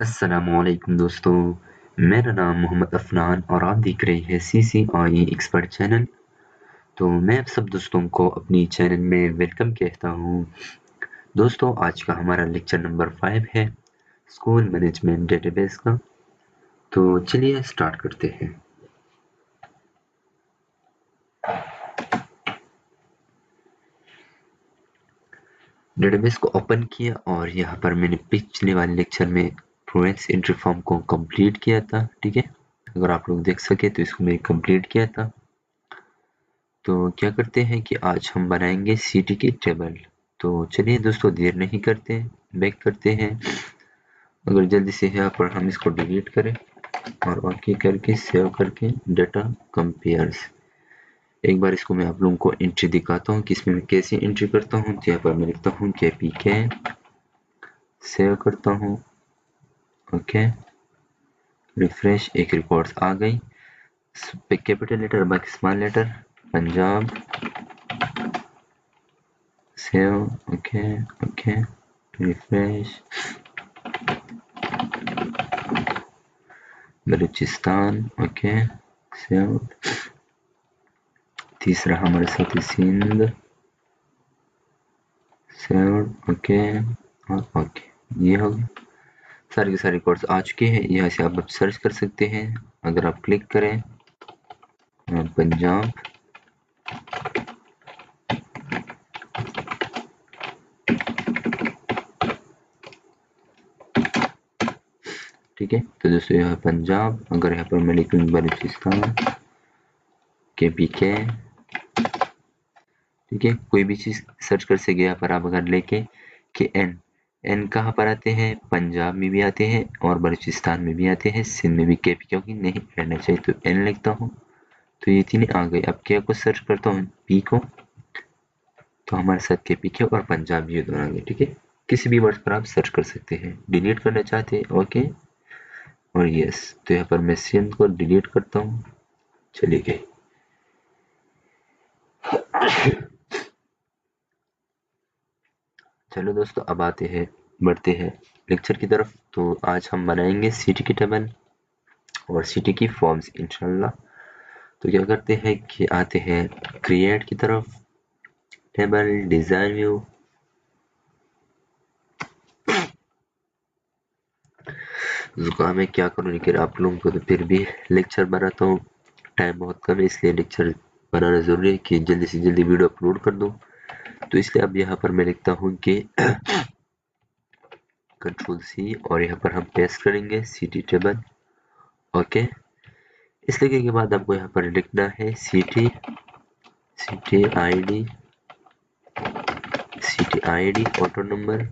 अस्सलामुअलैकुम दोस्तों। मेरा नाम मोहम्मद अफनान और आप देख रहे हैं CCIE एक्सपर्ट चैनल। तो मैं आप सब दोस्तों को अपनी चैनल में वेलकम कहता हूँ। दोस्तों आज का हमारा लेक्चर नंबर 5 है स्कूल मैनेजमेंट डेटाबेस का। तो चलिए स्टार्ट करते हैं। डेटाबेस को ओपन किया और यहाँ पर मैंने पिछले वाले लेक्चर में फ्लुएंस एंट्री फॉर्म को कंप्लीट किया था। ठीक है, अगर आप लोग देख सके तो इसको मैंने कंप्लीट किया था। तो क्या करते हैं कि आज हम बनाएंगे सिटी की टेबल। तो चलिए दोस्तों देर नहीं करते, बैक करते हैं। अगर जल्दी से यहाँ पर हम इसको डिलीट करें और ओके करके सेव करके डाटा कंपेयर्स। एक बार इसको मैं आप लोगों को एंट्री दिखाता हूँ कि इसमें मैं कैसे एंट्री करता हूँ। तो यहाँ पर मैं लिखता हूँ KPK, सेव करता हूँ, ओके, रिफ्रेश। एक रिपोर्ट आ गई, कैपिटल लेटर बाकी small letter, Punjab, save, okay okay, refresh, Balochistan, okay, save. तीसरा हमारे साथ है सिंध, सेव, ओके और ओके। ये हो गया, सारे के सारे कोड्स आ चुके हैं। यहाँ से आप सर्च कर सकते हैं। अगर आप क्लिक करें पंजाब, ठीक है। तो दोस्तों यहाँ पंजाब, अगर यहाँ पर मैं लिखूँ बलूचिस्तान, KPK, ठीक है। कोई भी चीज़ सर्च कर सके यहाँ पर आप। अगर लेके कि एन कहाँ पर आते हैं, पंजाब में भी आते हैं और बलूचिस्तान में भी आते हैं, सिंध में भी। KPK क्योंकि नहीं रहना चाहिए तो एन लिखता हूँ, तो ये तीन आ गए। अब क्या को सर्च करता हूँ, पी को, तो हमारे साथ KPK और पंजाब ये दोनों आ गए। ठीक है, किसी भी वर्ड पर आप सर्च कर सकते हैं। डिलीट करना चाहते हैं ओके और यस। तो यहाँ पर मैं सिंध को डिलीट करता हूँ, चली गई। चलो दोस्तों अब आते हैं, बढ़ते हैं लेक्चर की तरफ। तो आज हम बनाएंगे सिटी की टेबल और सिटी की फॉर्म्स इंशाल्लाह। तो क्या करते हैं कि आते हैं क्रिएट की तरफ, टेबल डिजाइन व्यू। जुकाम है क्या करूँ, लेकिन आप लोगों को तो फिर भी लेक्चर बनाता हूँ। टाइम बहुत कम है इसलिए लेक्चर बनाना ज़रूरी है कि जल्दी से जल्दी वीडियो अपलोड कर दूँ। तो इसलिए अब यहाँ पर मैं लिखता हूँ कि Ctrl+C और यहाँ पर हम पेस्ट करेंगे सिटी टेबल, ओके। इस लिखने के बाद आपको यहाँ पर लिखना है city, city ID auto number.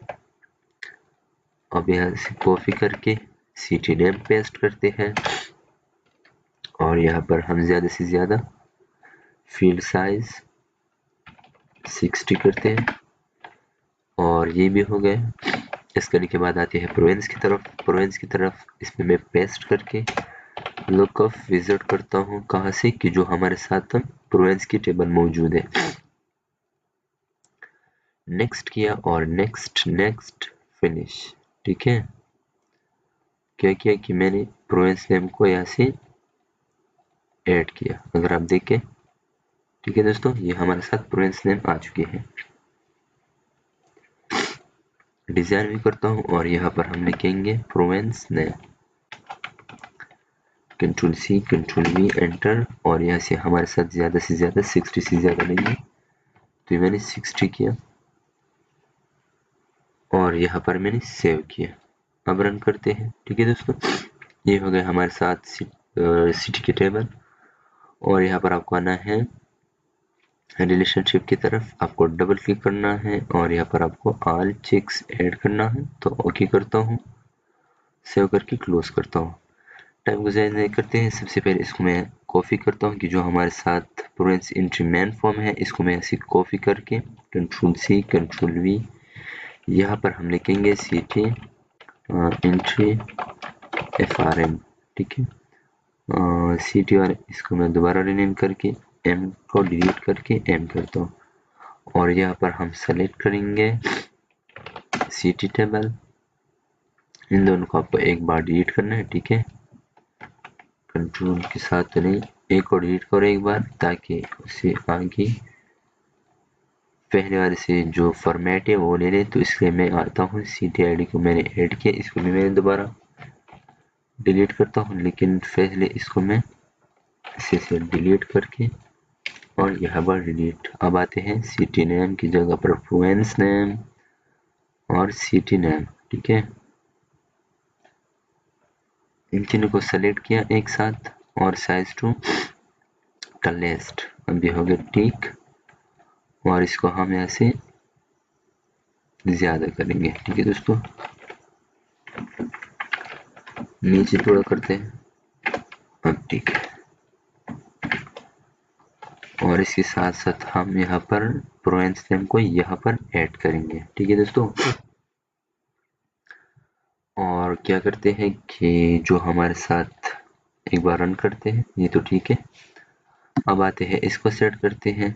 अब यहाँ से कॉपी करके सिटी नेम पेस्ट करते हैं और यहाँ पर हम ज़्यादा से ज़्यादा फील्ड साइज 60 करते हैं और ये भी हो गया। इस करने के बाद आते हैं प्रोविंस की तरफ। प्रोविंस की तरफ इसमें मैं पेस्ट करके लुकअप विजिट करता हूँ, कहाँ से कि जो हमारे साथ प्रोविंस की टेबल मौजूद है। नेक्स्ट किया और नेक्स्ट नेक्स्ट फिनिश। ठीक है, क्या किया कि मैंने प्रोविंस नेम को यहाँ से ऐड किया, अगर आप देखें। ठीक है दोस्तों, ये हमारे साथ प्रोविंस नेम आ चुके हैं। डिजाइन भी करता हूँ और यहाँ पर हम लिखेंगे province name, Ctrl+C Ctrl+V enter. और यहाँ से हमारे साथ ज़्यादा से ज़्यादा 60 से ज़्यादा नहीं है, तो मैंने 60 किया और यहाँ पर मैंने सेव किया। अब रन करते हैं। ठीक है दोस्तों, ये हो गया हमारे साथ सिटी की टेबल। और यहाँ पर आपको आना है रिलेशनशिप की तरफ, आपको डबल क्लिक करना है और यहाँ पर आपको ऑल चेक्स ऐड करना है। तो ओके करता हूँ, सेव करके क्लोज करता हूँ। टाइम को ज़ाया नहीं करते हैं। सबसे पहले इसको मैं कॉपी करता हूँ कि जो हमारे साथ प्रोविंस एंट्री मैन फॉर्म है, इसको मैं ऐसे कॉपी करके Ctrl+C Ctrl+V, यहाँ पर हम लिखेंगे सिटी एंट्री FRM। ठीक है, सिटी और इसको मैं दोबारा रीनेम करके M को डिलीट करके M करता हूँ और यहाँ पर हम सेलेक्ट करेंगे सिटी टेबल, इन दोनों को आपको एक बार डिलीट करना है, ठीक है। कंट्रोल के साथ चलें, एक और डिलीट करो एक बार, ताकि उससे आगे पहले वाले से जो फॉर्मेट है वो ले ले। तो इसलिए मैं आता हूँ, CTID को मैंने ऐड किया, इसको भी मैंने दोबारा डिलीट करता हूँ, लेकिन पहले इसको मैं इसे से डिलीट करके और यहाँ पर डिलीट। अब आते हैं सिटी नेम की जगह पर फ्लुएंस नेम और सिटी नेम, ठीक है। इन तीनों को सेलेक्ट किया एक साथ और साइज टू का लेस्ट अभी हो गया ठीक, और इसको हम यहाँ से ज़्यादा करेंगे, ठीक है दोस्तों। नीचे थोड़ा करते हैं, अब ठीक है। और इसके साथ साथ हम यहाँ पर प्रोवेंस नेम को यहाँ पर ऐड करेंगे, ठीक है दोस्तों। और क्या करते हैं कि जो हमारे साथ एक बार रन करते हैं, ये तो ठीक है। अब आते हैं इसको सेट करते हैं।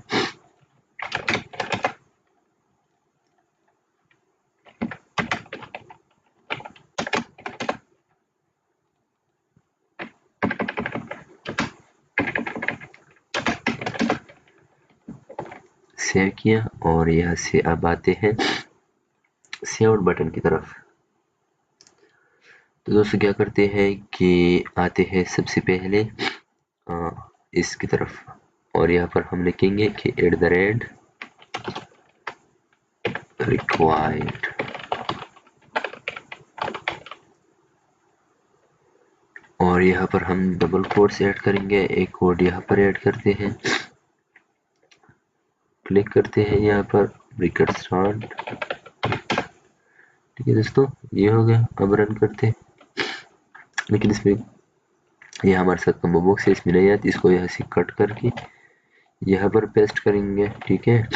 सेव किया और यहाँ से अब आते हैं सेव बटन की तरफ। तो दोस्तों क्या करते हैं कि आते हैं सबसे पहले इसकी तरफ, और यहाँ पर हम लिखेंगे कि @required, और यहाँ पर हम डबल कोट्स ऐड करेंगे। एक कोड यहाँ पर ऐड करते हैं, क्लिक करते हैं यहाँ पर ब्रैकेट स्टार्ट, ठीक है दोस्तों। ये हो गया, अब रन करते हैं। लेकिन इसमें ये हमारे साथ कम्बो बॉक्स है, इसमें नहीं आती, इसको यहाँ से कट करके यहाँ पर पेस्ट करेंगे, ठीक है।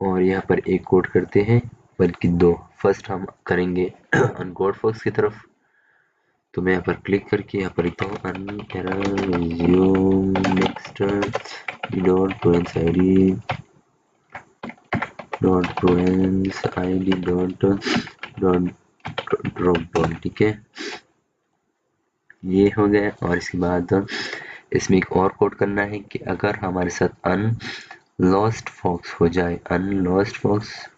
और यहाँ पर एक कोड करते हैं, बल्कि दो। फर्स्ट हम करेंगे अनकोड फॉक्स की तरफ। तो मैं यहाँ पर क्लिक करके यहाँ पर लिखता हूँ resume next dot province id dot drop down, ठीक है। ये हो गया। और इसके बाद इसमें एक और कोड करना है कि अगर हमारे साथ अनलॉस्ट फॉक्स हो जाए, अनलॉस्ट फॉक्स,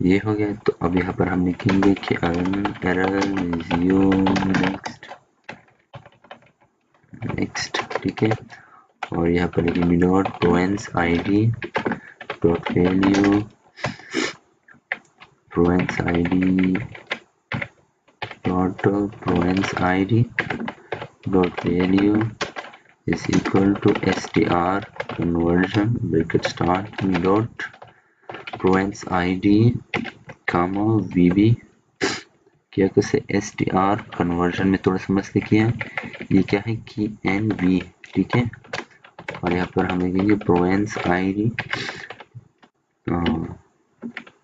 ये हो गया। तो अब यहाँ पर हम लिखेंगे कि resume नेक्स्ट, ठीक है। और यहाँ पर लिखेंगे dot province id dot value, Provence id dot province id dot value is equal to str conversion bracket start dot province id comma vb। क्या कैसे str कन्वर्जन में थोड़ा समझ लिखिए, ये क्या है कि nv, ठीक है। और यहाँ पर हम लिखेंगे प्रोवेंस id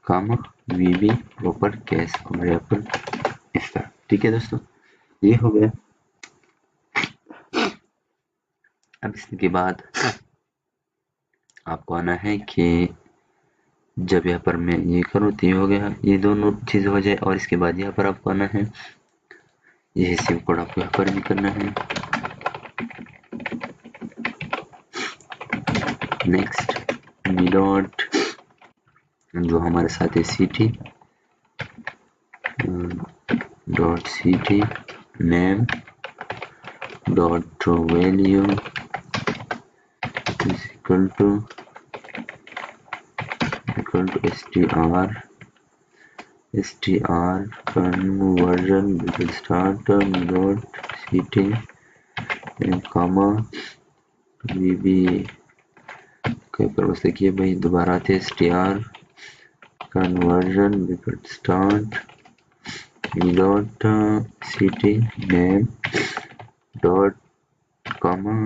कामा vb प्रॉपर कैश, और यहाँ पर स्टार, ठीक है दोस्तों। ये हो गया। अब इसके बाद आपको आना है कि जब यहाँ पर मैं ये करूँ तो ये हो गया, ये दोनों चीज़ हो जाए। और इसके बाद यहाँ पर आपको आना है, यह सेव कोड आपको यहाँ पर भी करना है। नेक्स्ट डॉट जो हमारे साथ है city dot city name dot value is equal to str conversion start dot city comma vb के ऊपर बस देखिए भाई, दोबारा आते str conversion start dot city name dot comma,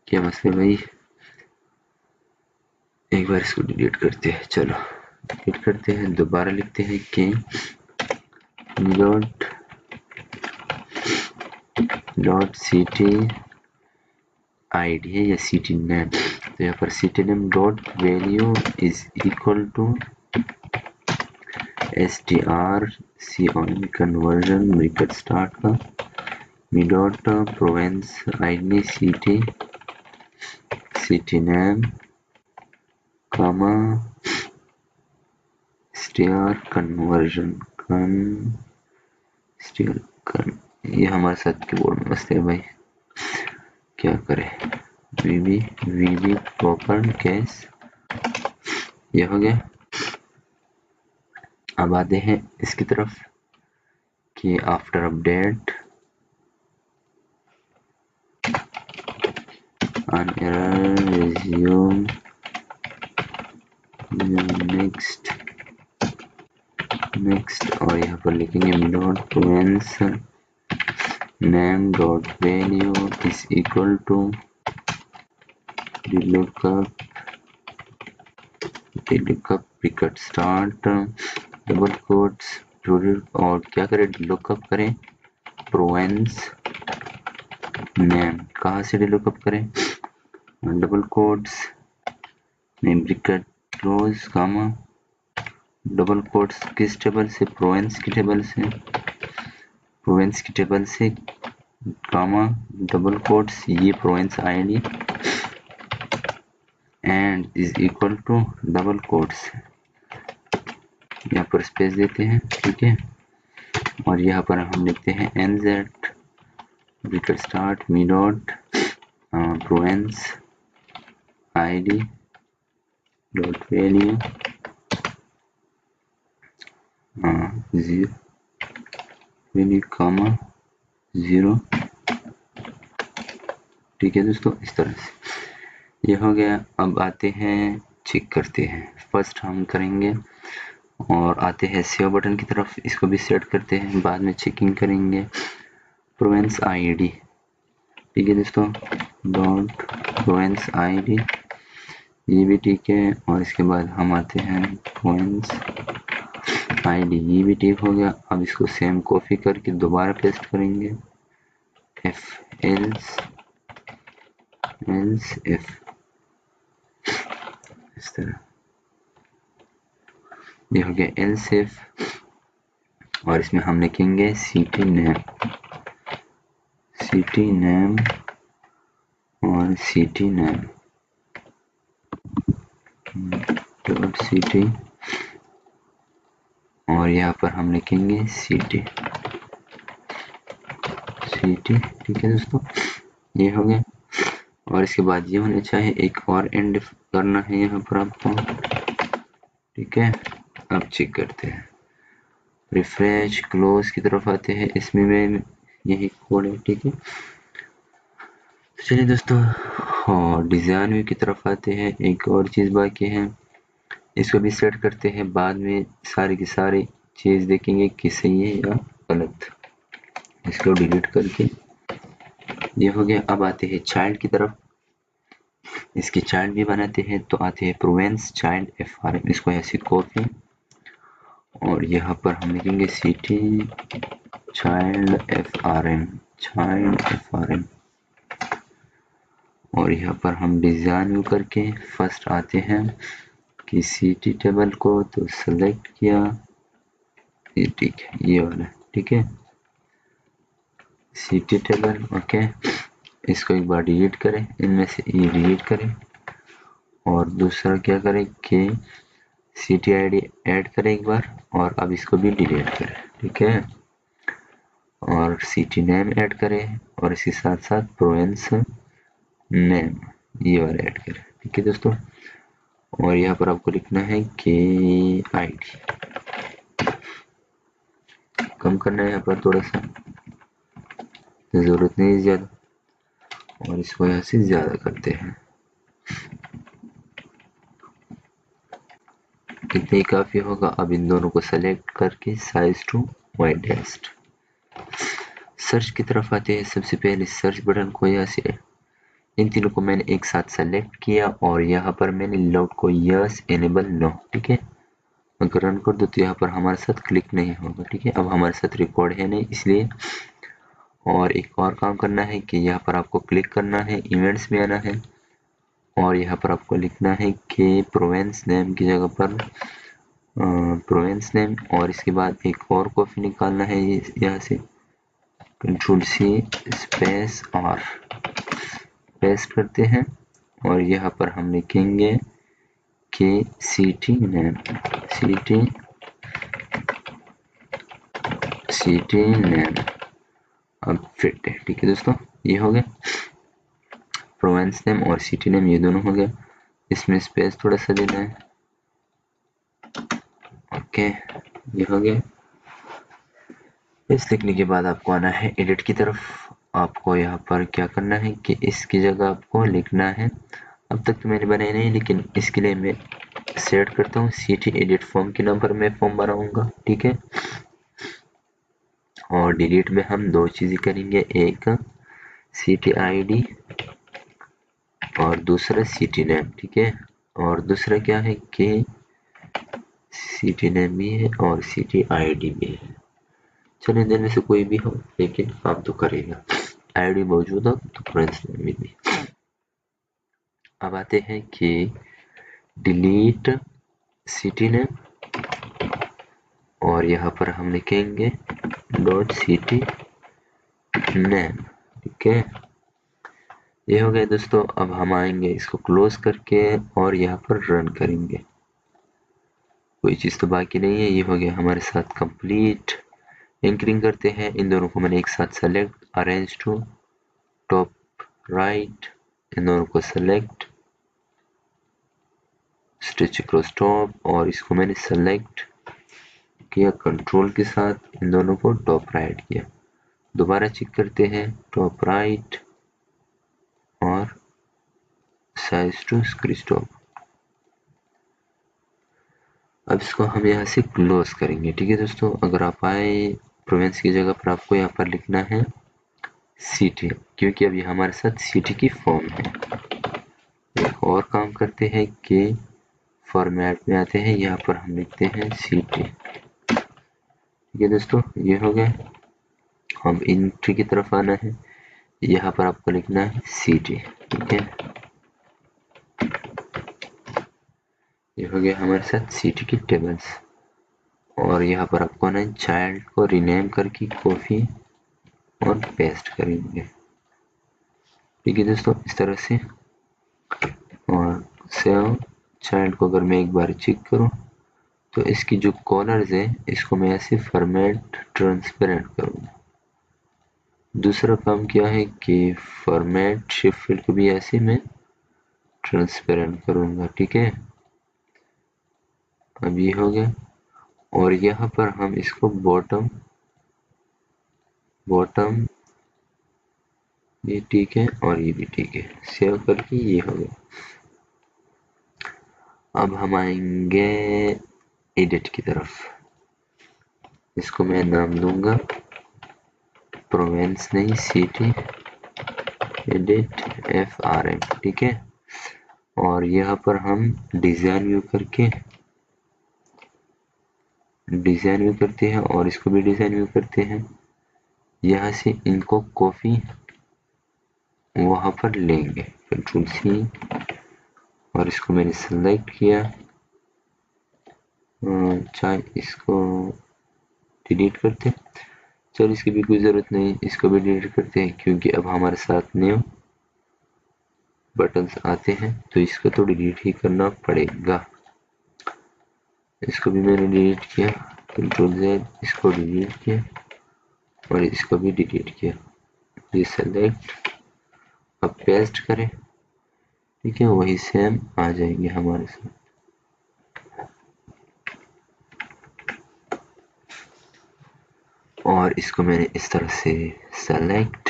क्या मसले भाई, एक बार इसको डिलीट करते हैं। चलो डिलीट करते हैं, दोबारा लिखते हैं कि डॉट सिटी आईडी है या सिटी नेम। तो यहाँ पर city name dot value is equal to strcon conversion bracket start का me dot province ID city name comma star conversion ये हमारे साथ कीबोर्ड में बसते हैं भाई, क्या करें। वीबी प्रॉपर केस, ये हो गया। अब आते हैं इसकी तरफ कि after update an error resume next और यहाँ पर लिखेंगे dot province name dot value is equal to lookup पिकट स्टार्ट डबल कोट्स और क्या करें, लुकअप करें प्रोवेंस नेम। कहाँ से लुकअप करें, डबल कोट्स में bracket close comma double quotes किस टेबल से, प्रोवेंस की टेबल से कामा डबल कोट्स ये province ID and is equal to double quotes, यहाँ पर स्पेस देते हैं, ठीक है। और यहाँ पर हम लिखते हैं nz bracket start me dot province ID dot value value comma 0, ठीक है दोस्तों। इस तरह से ये हो गया। अब आते हैं चेक करते हैं, फर्स्ट हम करेंगे और आते हैं सेव बटन की तरफ, इसको भी सेट करते हैं, बाद में चेकिंग करेंगे प्रोवेंस आईडी, ठीक है दोस्तों, डॉट प्रोवेंस आईडी, ये भी ठीक है। और इसके बाद हम आते हैं प्रोवेंस आईडी, ये भी ठीक हो गया। अब इसको सेम कॉपी करके दोबारा पेस्ट करेंगे एफ एल्स एफ, इस तरह ये हो गया एल्स एफ। और इसमें हम लिखेंगे सिटी नेम और सिटी नेम डॉट सिटी, और यहाँ पर हम लिखेंगे सिटी, ठीक है दोस्तों, ये हो गया। और इसके बाद ये होने चाहिए, एक और एंड करना है यहाँ पर आपको, ठीक है। अब चेक करते हैं, रिफ्रेश क्लोज की तरफ आते हैं, इसमें में यही कोड है, ठीक है। चलिए दोस्तों, और डिजाइन व्यू की तरफ आते हैं, एक और चीज बाकी है, इसको भी सेट करते हैं, बाद में सारी की सारी चीज देखेंगे कि सही है या गलत। इसको डिलीट करके ये हो गया। अब आते हैं चाइल्ड की तरफ, इसकी चाइल्ड भी बनाते हैं, तो आते हैं प्रोवेंस चाइल्ड FRM, इसको ऐसे कॉपी और यहाँ पर हम लिखेंगे सिटी चाइल्ड FRM, और यहाँ पर हम डिजाइन करके फर्स्ट आते हैं कि सिटी टेबल को तो सेलेक्ट किया, ये ठीक है, ये वाला, ठीक है, सिटी टेबल, ओके। इसको एक बार डिलीट करें, इनमें से ये डिलीट करें, और दूसरा क्या करें कि सिटी आईडी ऐड करें एक बार, और अब इसको भी डिलीट करें, ठीक है। और सिटी नेम ऐड करें, और इसके साथ साथ प्रोवेंस नेम ये वाला ऐड करें, ठीक है दोस्तों। और यहाँ पर आपको लिखना है कि आईडी कम करना है, यहाँ पर थोड़ा सा जरूरत नहीं ज्यादा, और इसको यहाँ से ज्यादा करते हैं, इतना ही काफी होगा। अब इन दोनों को सेलेक्ट करके साइज टू वाइडेस्ट, सर्च की तरफ आते हैं। सबसे पहले सर्च बटन को यहाँ से, इन तीनों को मैंने एक साथ सेलेक्ट किया, और यहाँ पर मैंने लाउड को यस एनेबल नो, ठीक है। अगर रन कर दो तो यहाँ पर हमारे साथ क्लिक नहीं होगा, ठीक है। अब हमारे साथ रिकॉर्ड है नहीं, इसलिए। और एक और काम करना है कि यहाँ पर आपको क्लिक करना है, इवेंट्स में आना है, और यहाँ पर आपको लिखना है कि प्रोवेंस नेम की जगह पर प्रोवेंस नेम और इसके बाद एक और कॉफ़ी निकालना है यहाँ से कंट्रोल सी स्पेस और पेस्ट करते हैं और यहाँ पर हम लिखेंगे कि सिटी नेम अब फिट है। ठीक है दोस्तों, ये हो गया प्रोवेंस नेम और सिटी नेम, ये दोनों हो गया। इसमें स्पेस थोड़ा सा देना है। ओके, ये हो गया। इस लिखने के बाद आपको आना है एडिट की तरफ। आपको यहाँ पर क्या करना है कि इसकी जगह आपको लिखना है, अब तक तो मैंने बनाया नहीं लेकिन इसके लिए मैं सेट करता हूँ सिटी एडिट फॉर्म के नाम पर मैं फॉर्म बनाऊंगा। ठीक है, और डिलीट में हम दो चीज़ें करेंगे, एक सिटी आईडी और दूसरा सिटी नेम। ठीक है, और दूसरा क्या है कि सिटी नेम भी है और सिटी आईडी भी है। चलिए इनमें से कोई भी हो लेकिन काम तो करेगा। आईडी मौजूद हो तो प्रोवेंस नेम भी। अब आते हैं कि डिलीट सिटी नेम और यहाँ पर हम लिखेंगे डॉट सिटी नेम। ठीक है, ये हो गया दोस्तों। अब हम आएंगे इसको क्लोज करके और यहाँ पर रन करेंगे। कोई चीज़ तो बाकी नहीं है, ये हो गया हमारे साथ कंप्लीट। एंकरिंग करते हैं, इन दोनों को मैंने एक साथ select, arrange to top right, इन दोनों को सेलेक्ट, स्टिच अक्रॉस टॉप और इसको मैंने सेलेक्ट किया कंट्रोल के साथ, इन दोनों को टॉप राइट किया। दोबारा चेक करते हैं, टॉप राइट और साइज टू स्क्रीच टॉप। अब इसको हम यहाँ से क्लोज करेंगे। ठीक है दोस्तों, अगर आप आए प्रोवेंस की जगह पर आपको यहाँ पर लिखना है सिटी, क्योंकि अभी हमारे साथ सिटी की फॉर्म है। एक और काम करते हैं कि फॉर्मेट में आते हैं, यहाँ पर हम लिखते हैं सिटी। ठीक है दोस्तों, ये हो गया। अब एंट्री की तरफ आना है, यहाँ पर आपको लिखना है सिटी। ठीक है, ये हो गया हमारे साथ सिटी की टेबल्स। और यहाँ पर आपको ना चाइल्ड को रीनेम करके कॉफी और पेस्ट करेंगे। ठीक है दोस्तों, इस तरह से। और सेव चाइल्ड को अगर मैं एक बार चेक करूं तो इसकी जो कॉलर्स है इसको मैं ऐसे फॉर्मेट ट्रांसपेरेंट करूंगा। दूसरा काम क्या है कि फॉर्मेट शिफ्ट फील्ड को भी ऐसे मैं ट्रांसपेरेंट करूंगा। ठीक है, अब ये हो गया। और यहाँ पर हम इसको बॉटम ये ठीक है और ये भी ठीक है, सेव करके ये हो गया। अब हम आएंगे एडिट की तरफ। इसको मैं नाम दूंगा प्रोवेंस नहीं सिटी एडिट FRM। ठीक है, और यहाँ पर हम डिजाइन व्यू करते हैं और इसको भी डिजाइन व्यू करते हैं। यहाँ से इनको कॉपी वहां पर लेंगे, कंट्रोल C, और इसको मैंने सेलेक्ट किया। चाहे इसको डिलीट करते, चल इसकी भी कोई ज़रूरत नहीं, इसको भी डिलीट करते हैं क्योंकि अब हमारे साथ न्यू बटन्स आते हैं तो इसको तो डिलीट ही करना पड़ेगा। इसको भी मैंने डिलीट किया, कंट्रोल Z, इसको डिलीट किया और इसको भी डिलीट किया। ये सेलेक्ट, अब पेस्ट करें। ठीक है, वही सेम आ जाएंगे हमारे साथ। और इसको मैंने इस तरह से सेलेक्ट,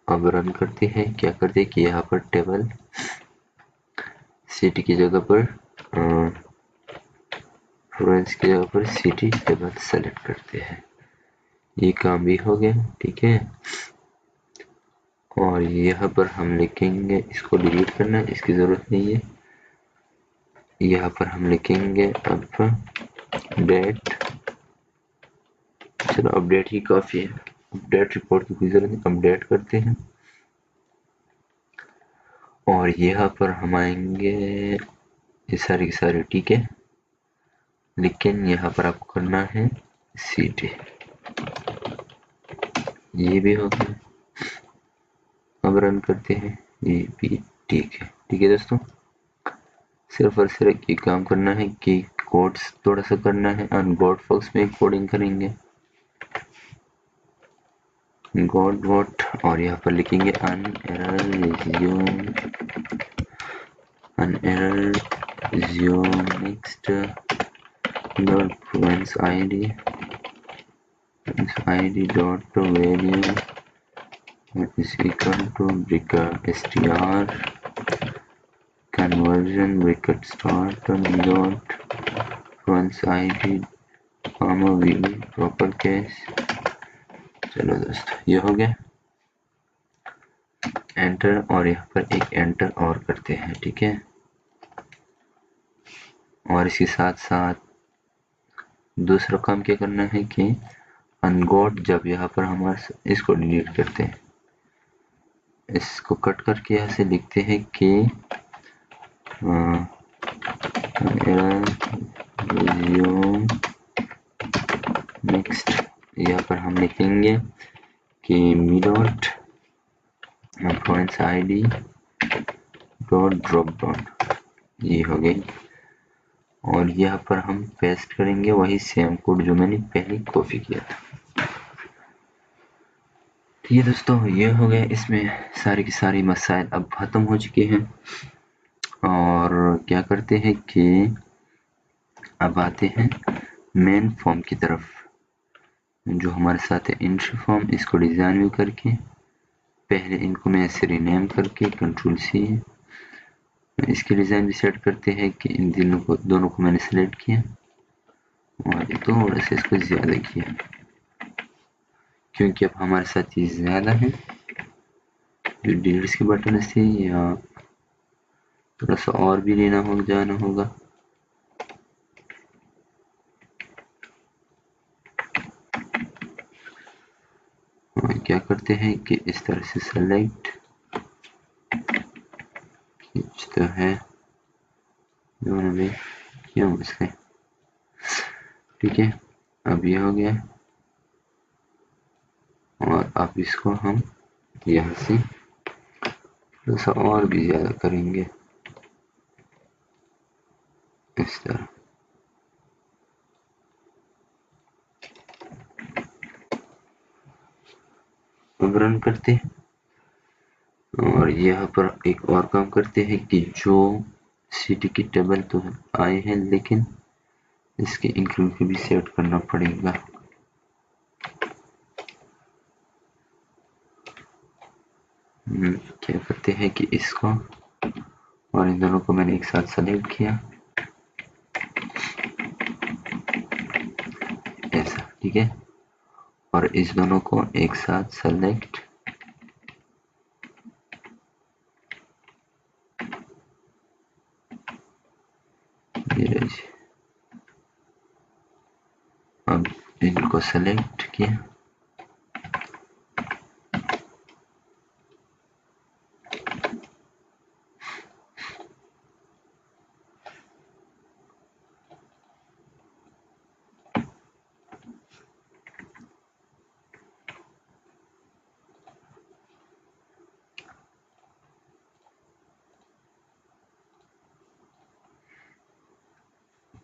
अब रन करते हैं। क्या करते हैं कि यहाँ पर टेबल सिटी की जगह पर फ्लोरेंस की जगह पर सिटी टेबल सेलेक्ट करते हैं। ये काम भी हो गया। ठीक है, और यहाँ पर हम लिखेंगे, इसको डिलीट करना है, इसकी ज़रूरत नहीं है। यहाँ पर हम लिखेंगे अपडेट, चलो अपडेट ही काफ़ी है। अपडेट रिपोर्ट की कोई जरूरत नहीं, अपडेट करते हैं और यहाँ पर हम आएंगे ये सारे के सारे, ठीक है। लेकिन यहाँ पर आपको करना है सीटी, ये भी हो गया। अब रन करते हैं, ये भी ठीक है दोस्तों। सिर्फ और सिर्फ ये काम करना है कि कोड्स थोड़ा सा करना है, अनगोड फॉक्स में कोडिंग करेंगे गॉड वॉट, और यहाँ पर लिखेंगे on error resume next dot province id dot value is equal to bracket str conversion bracket start dot Provence id comma view proper case। चलो दोस्तों ये हो गया, एंटर, और यहाँ पर एक एंटर और करते हैं, ठीक है। और इसके साथ साथ दूसरा काम क्या करना है कि अनगोट, जब यहाँ पर हमारे इसको डिलीट करते हैं, इसको कट करके यहाँ से लिखते हैं कि रिज्यूम नेक्स्ट, यहाँ पर हम लिखेंगे कि me dot province id dot drop down, ये हो गई। और यहाँ पर हम पेस्ट करेंगे वही सेम कोड जो मैंने पहले कॉपी किया था। ठीक है दोस्तों, ये हो गया, इसमें सारी की सारी मसाइल अब खत्म हो चुके हैं। और क्या करते हैं कि अब आते हैं मेन फॉर्म की तरफ, जो हमारे साथ है एंट्री फॉर्म। इसको डिजाइन व्यू करके पहले इनको मैं ऐसे रीनेम करके कंट्रोल सी, इसकी डिजाइन भी सेट करते हैं कि इन दोनों को मैंने सेलेक्ट किया और थोड़ा सा इसको ज्यादा किया, क्योंकि अब हमारे साथ ये ज्यादा है। जो डिलीट्स के बटन थे या थोड़ा सा और भी लेना होगा, जाना होगा। और क्या करते हैं कि इस तरह से सेलेक्ट खींचता है, दोनों में क्यों मसले, ठीक है। अब ये हो गया और अब इसको हम यहाँ से थोड़ा सा और भी ज्यादा करेंगे इस तरह। अब रन करते हैं और यहाँ पर एक और काम करते हैं कि जो सिटी की टेबल तो आए हैं, लेकिन इसके इंक्लूड को भी सेट करना पड़ेगा। क्या करते हैं कि इसको और इन दोनों को मैंने एक साथ सेलेक्ट किया ऐसा, ठीक है। और इस दोनों को एक साथ सेलेक्ट, अब इनको सेलेक्ट किया,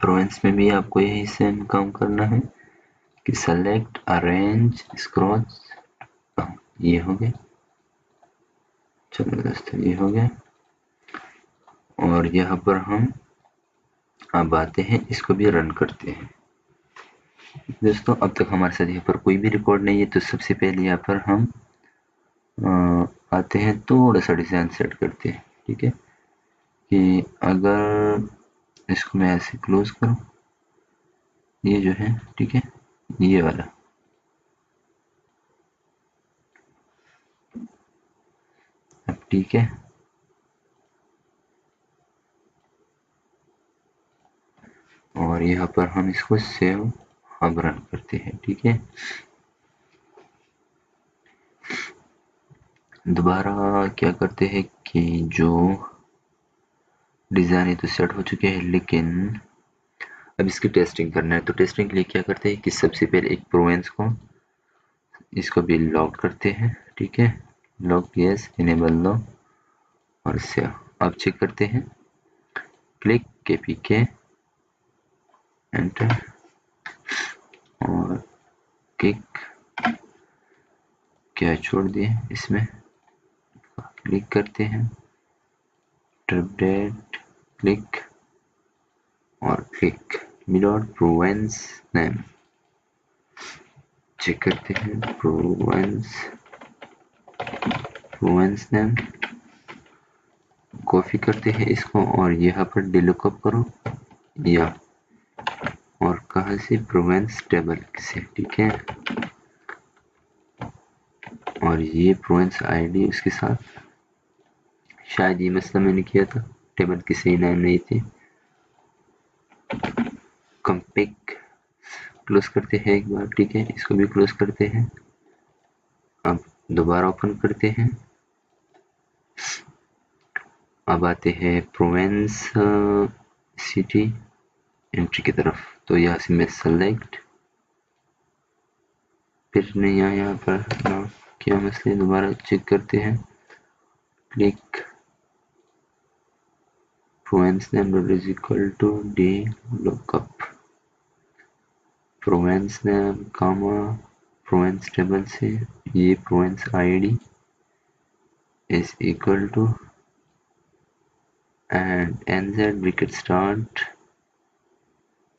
प्रोवेंस में भी आपको यही सेम काम करना है कि सेलेक्ट, अरेंज, स्क्रॉल, ये हो गया। चलो दोस्तों ये हो गया और यहाँ पर हम अब आते हैं, इसको भी रन करते हैं। दोस्तों अब तक हमारे साथ यहाँ पर कोई भी रिकॉर्ड नहीं है, तो सबसे पहले यहाँ पर हम आते हैं, थोड़ा सा डिजाइन सेट करते हैं, ठीक है। कि अगर इसको मैं ऐसे क्लोज करूं, ये जो है, ठीक है, ये वाला, अब ठीक है। और यहाँ पर हम इसको सेव अब रन करते हैं, ठीक है। दोबारा क्या करते हैं कि जो डिज़ाइन है तो सेट हो चुके हैं, लेकिन अब इसकी टेस्टिंग करना है। तो टेस्टिंग के लिए क्या करते हैं कि सबसे पहले एक प्रोवेंस को इसको भी लॉक करते हैं, ठीक है, लॉक यस, इनेबल दो और सेव। अब चेक करते हैं, क्लिक KPK एंटर और क्लिक क्या छोड़ दिए इसमें, क्लिक करते हैं, अपडेट क्लिक और click without province name. Check करते हैं प्रोवेंस नेम, कॉपी करते हैं इसको और यहाँ पर डिलुकअप करो या और कहाँ से, प्रोवेंस टेबल से, ठीक है, और ये प्रोवेंस आईडी उसके साथ। शायद ये मसला मैंने किया था, टेबल की सही नाम नहीं थी। कंपिक क्लोज करते हैं एक बार, ठीक है, इसको भी क्लोज करते हैं। अब दोबारा ओपन करते हैं। अब आते हैं प्रोवेंस सिटी एंट्री की तरफ। तो यहाँ से मैं सेलेक्ट, फिर नहीं आया यहाँ पर ना, क्या मसले, दोबारा चेक करते हैं, click province name is equal to D lookup, province name comma province table से ये province ID is equal to and एनजेड विकेट स्टार्ट।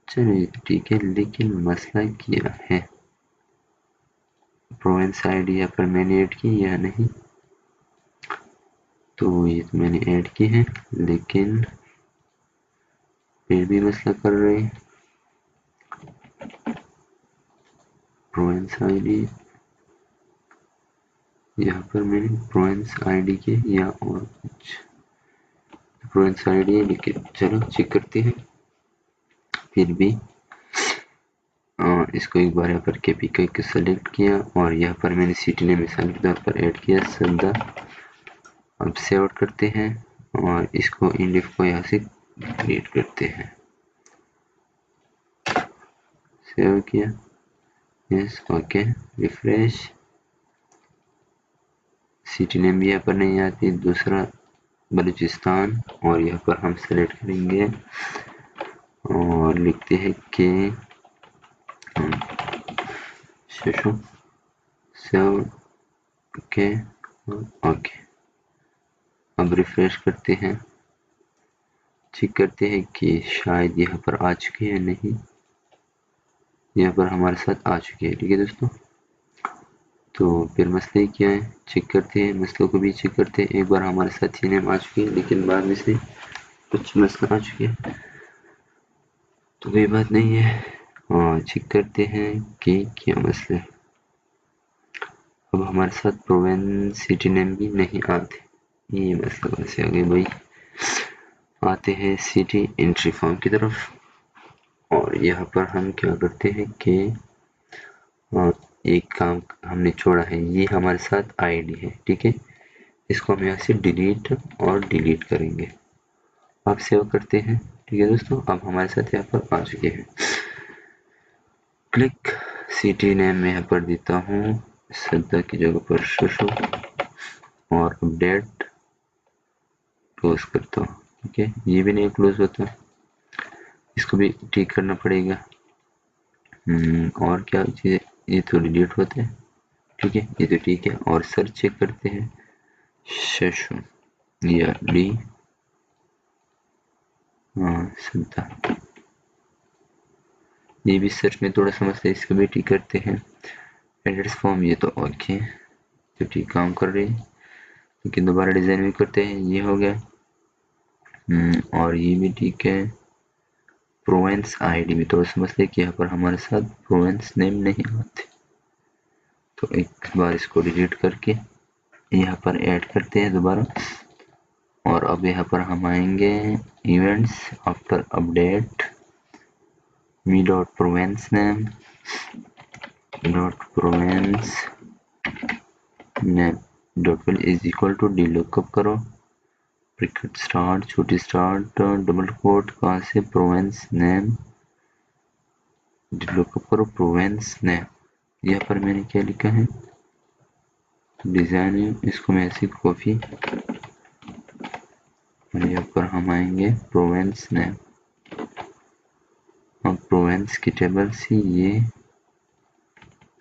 चलिए ठीक है, लेकिन मसला क्या है, प्रोवेंस आईडी यहाँ पर मैंने ऐड की या नहीं, तो ये तो मैंने ऐड की है, लेकिन फिर भी मसला कर रहे हैं। प्रोवेंस आईडी यहाँ पर मैंने प्रोवेंस आईडी के या और कुछ प्रोवेंस आईडी है, लेकिन चलो चेक करते हैं। फिर भी इसको एक बार यहाँ पर KPK को सेलेक्ट किया और यहाँ पर मैंने सिटी नेम मिसाल के तौर पर ऐड किया सदा। अब सेव आउट करते हैं और इसको इंडिफ को यहाँ से डिलीट करते हैं। सेव किया, yes, okay, refresh. City name भी यहाँ पर नहीं आती, दूसरा बलूचिस्तान, और यहाँ पर हम सेलेक्ट करेंगे और लिखते हैं कि शिशु सेव, ओके ओके। अब रिफ्रेश करते हैं, चेक करते हैं कि शायद यहाँ पर आ चुके हैं, नहीं, यहाँ पर हमारे साथ आ चुके हैं, ठीक है दोस्तों। तो फिर मसले क्या है, चेक करते हैं, मसलों को भी चेक करते हैं। एक बार हमारे साथ ये नेम आ चुके हैं, लेकिन बाद में से कुछ मसला आ चुके हैं, तो कोई बात नहीं है। हाँ, चेक करते हैं कि क्या मसले। अब हमारे साथ प्रोवेंस सिटी नेम भी नहीं आते, ये मसला कैसे आ गए भाई। आते हैं सिटी एंट्री फॉर्म की तरफ और यहाँ पर हम क्या करते हैं कि एक काम हमने छोड़ा है, ये हमारे साथ आईडी है, ठीक है, इसको हम यहाँ से डिलीट और डिलीट करेंगे। अब सेव करते हैं, ठीक है दोस्तों। अब हमारे साथ यहाँ पर आ चुके हैं। क्लिक सिटी नेम में यहाँ पर देता हूँ सद्दा की जगह पर शशु और अपडेट क्लोज करता हूँ, ठीक है, ये भी नहीं क्लोज होता, इसको भी ठीक करना पड़ेगा। और क्या चीज़, ये तो डिलीट होते हैं, ठीक है, ये तो ठीक है। और सर्च चेक करते हैं, शशु या डी सद्दा, ये भी सर्च में थोड़ा समझते हैं, इसको भी ठीक करते हैं। एड्रेस फॉर्म ये तो ओके, तो ठीक काम कर रही है, लेकिन दोबारा डिज़ाइन भी करते हैं, ये हो गया। और ये भी ठीक है। प्रोवेंस आईडी भी थोड़ा समझते हैं कि यहाँ पर हमारे साथ प्रोवेंस नेम नहीं आते, तो एक बार इसको डिलीट करके यहाँ पर ऐड करते हैं दोबारा। और अब यहाँ पर हम आएंगे events after update me dot province name dot province name dot value is equal to D lookup करो, ब्रैकेट स्टार्ट, छोटी स्टार्ट, डबल कोट, कहाँ से, प्रोवेंस नेम, डी लुकअप करो प्रोवेंस नेम। यहाँ पर मैंने क्या लिखा है, डिजाइन, इसको मैं ऐसे कॉपी, और यहाँ पर हम आएंगे प्रोवेंस नेम, और प्रोवेंस की टेबल से ये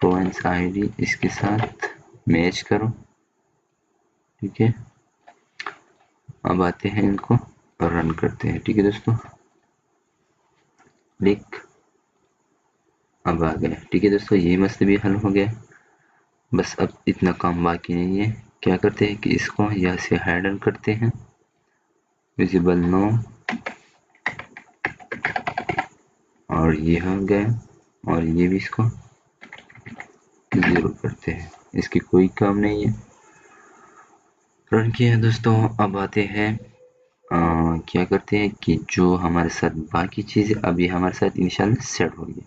प्रोवेंस आईडी इसके साथ मैच करो, ठीक है। अब आते हैं इनको और रन करते हैं, ठीक है दोस्तों। क्लिक, अब आ गया, ठीक है दोस्तों। ये मसला भी हल हो गया। बस अब इतना काम बाकी नहीं है। क्या करते हैं कि इसको यहाँ से हाइड करते हैं, विजिबल नो, और ये हो गया, और ये भी इसको 0 करते हैं, इसकी कोई काम नहीं है। रन किया है दोस्तों। अब आते हैं क्या करते हैं कि जो हमारे साथ बाकी चीज़ें अभी हमारे साथ इंशाल्लाह सेट होगी।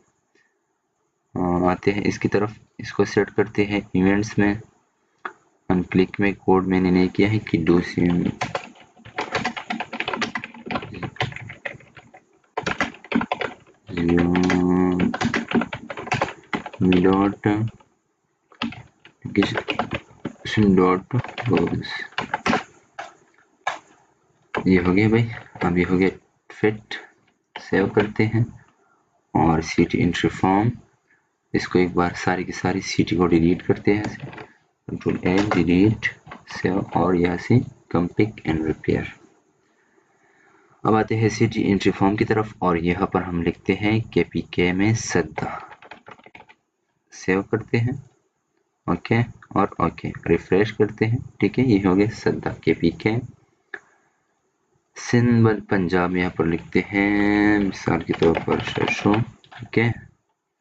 आते हैं इसकी तरफ, इसको सेट करते हैं इवेंट्स में। अनक्लिक में कोड मैंने नहीं किया है कि do SIM dot dot goals, ये हो गया भाई। अब ये हो गया फिट, सेव करते हैं, और सीटी एंट्री फॉर्म, इसको एक बार सारी की सारी सीटी को डिलीट करते हैं, कंट्रोल एल डिलीट, सेव, और यहाँ से कम पिक एंड रिपेयर। अब आते हैं सीटी एंट्री फॉर्म की तरफ, और यहाँ पर हम लिखते हैं केपीके में सद्दा, सेव करते हैं, ओके, और ओके, रिफ्रेश करते हैं, ठीक है। ये हो गया सद्दा केपीके। सिंध पंजाब यहाँ पर लिखते हैं मिसाल के तौर पर 600, ठीक है,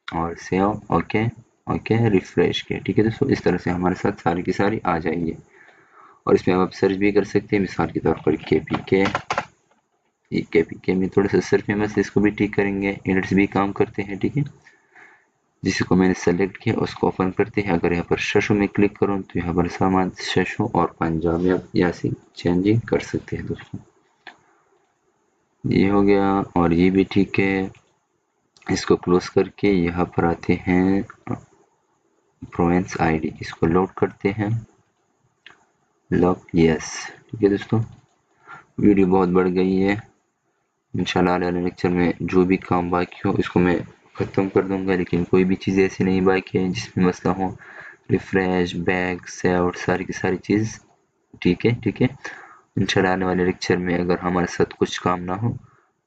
और सेव, ओके ओके, रिफ्रेश किया, ठीक है दोस्तों। इस तरह से हमारे साथ सारी की सारी आ जाएंगे, और इसमें आप सर्च भी कर सकते हैं, मिसाल के तौर पर केपीके। ये केपीके में थोड़ा सा सर फेमस है, इसको भी ठीक करेंगे, एडिट्स भी काम करते हैं, ठीक है। जिसको मैंने सेलेक्ट किया उसको ओपन करते हैं। अगर यहाँ पर शशो में क्लिक करूँ तो यहाँ पर सामान शशो और पंजाब में आप यहाँ से चेंजिंग कर सकते हैं दोस्तों। ये हो गया, और ये भी ठीक है। इसको क्लोज करके यहाँ पर आते हैं प्रोवेंस आईडी, इसको लोड करते हैं, लॉक, यस, ठीक है दोस्तों। वीडियो बहुत बढ़ गई है, इंशाल्लाह आने वाले लेक्चर में जो भी काम बाकी हो इसको मैं ख़त्म कर दूंगा, लेकिन कोई भी चीज़ ऐसी नहीं बाकी है जिसमें मसला हो। रिफ्रेश, बैक, सेव, सारी की सारी चीज़ ठीक है, ठीक है। इंशाल्लाह आने वाले लेक्चर में अगर हमारे साथ कुछ काम ना हो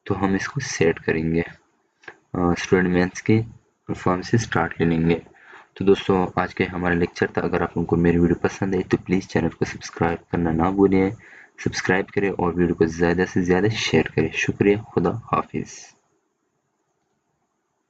तो हम इसको सेट करेंगे, स्टूडेंट मेंस की फॉर्म से स्टार्ट ले लेंगे। तो दोस्तों आज के हमारा लेक्चर था। अगर आप लोगों को मेरी वीडियो पसंद है तो प्लीज़ चैनल को सब्सक्राइब करना ना भूलें, सब्सक्राइब करें और वीडियो को ज़्यादा से ज़्यादा शेयर करें। शुक्रिया, खुदा हाफिज़।